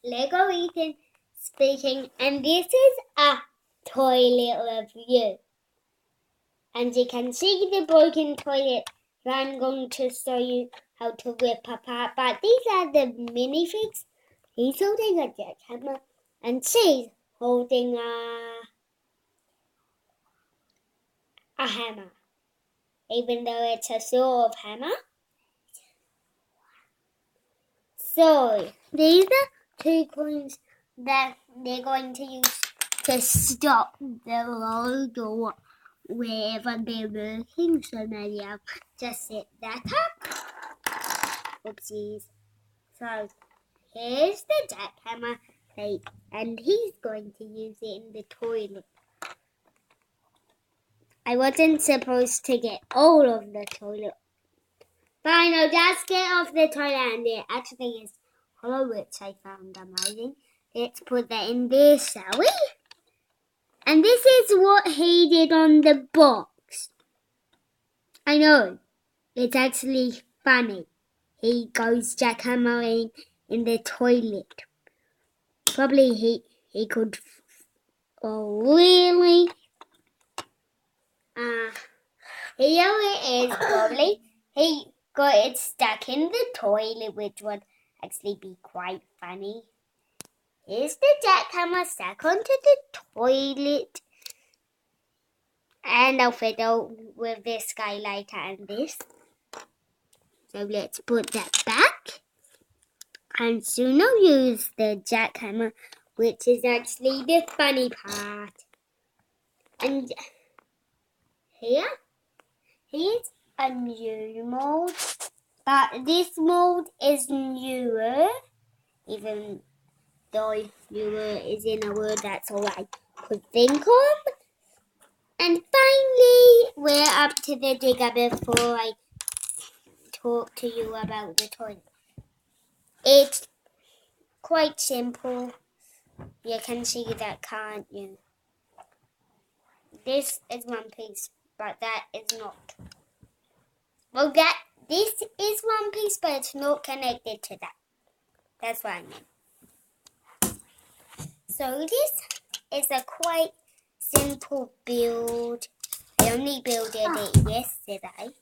LegoEthan speaking, and this is a toilet review. And you can see the broken toilet. So I'm going to show you how to rip apart. But these are the minifigs. He's holding a jackhammer, and she's holding a hammer. Even though it's a sort of hammer. So these are 2 coins that they're going to use to stop the road or wherever they're working. So maybe I'll just set that up. Oopsies. So here's the jackhammer plate, and he's going to use it in the toilet. I wasn't supposed to get all of the toilet. Fine, I'll just get off the toilet, and it actually is hollow, which I found amazing. Let's put that in there, shall we? And this is what he did on the box. I know, it's actually funny. He goes jackhammering in the toilet. Probably he could. Oh, really? Here it is, probably. He got it stuck in the toilet, which would actually be quite funny. Here's the jackhammer stuck onto the toilet. And I'll fiddle with this skylight and this. So let's put that back. And soon I'll use the jackhammer, which is actually the funny part. And here's a new mold. But this mold is newer, even though newer isn't a word that's all I could think of. And finally, we're up to the digger before I talk to you about the toilet. It's quite simple. You can see that, can't you? This is one piece, but that is not. Well, this is one piece, but it's not connected to that. That's what I mean. So this is a quite simple build. I only built it yesterday.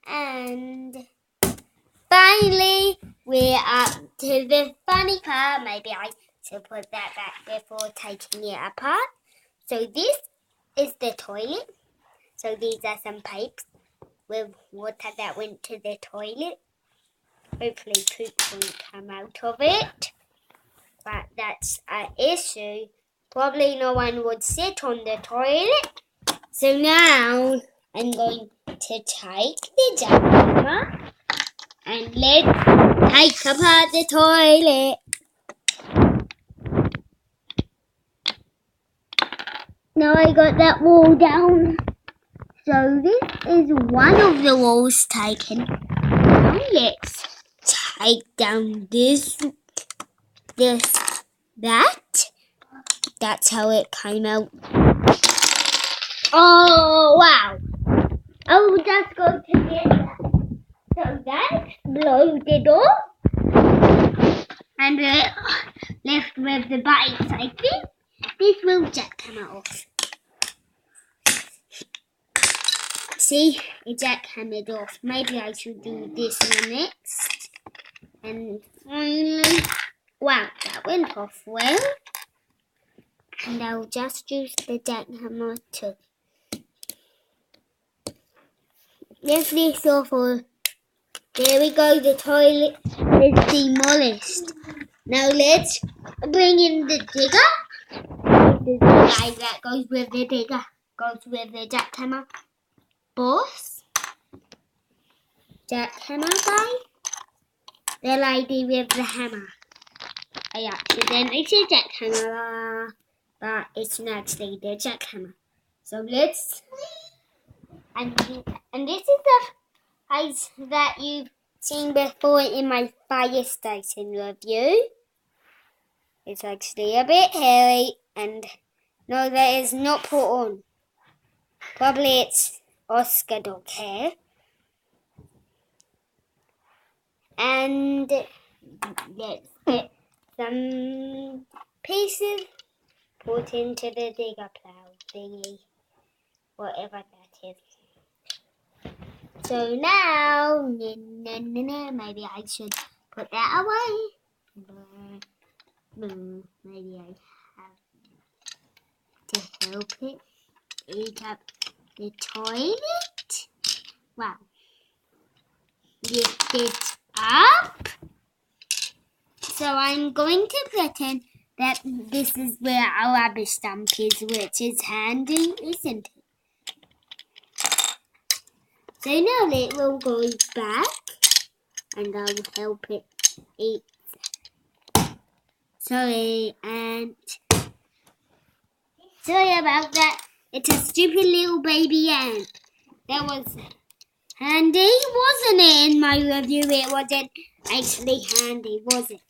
And finally, we're up to the funny part. Maybe I should put that back before taking it apart. So this is the toilet. So these are some pipes with water that went to the toilet. Hopefully poop won't come out of it. But that's an issue. Probably no one would sit on the toilet. So now I'm going to take the jackhammer and let's take apart the toilet. Now I got that wall down. So this is one of the walls taken. Now let's take down that. That's how it came out. Oh, wow. I'll just go to get that. So that exploded off. And we're left with the bite. I think this will just come off. See, it just came off. Maybe I should do this one next. And finally, wow, that went off well. And I'll just use the jackhammer to lift this off. There we go, the toilet is demolished. Now let's bring in the digger. This is the guy that goes with the digger, goes with the jackhammer. Boss, jackhammer guy, the lady with the hammer. I accidentally said jackhammer, but it's not actually the jackhammer. So let's, and this is the ice that you've seen before in my fire station review. It's actually a bit hairy, and no, that is not put on. Probably it's Oscar dog hair. And let's get some pieces put into the digger plow thingy, whatever that is. So now, maybe I should put that away. Maybe I have to help it eat up the toilet. Wow. Lift it up. So I'm going to pretend that this is where our rubbish dump is, which is handy, isn't it? So now it will go back and I'll help it eat. Sorry about that. It's a stupid little baby ant. That was handy, wasn't it? In my review, it wasn't actually handy, was it?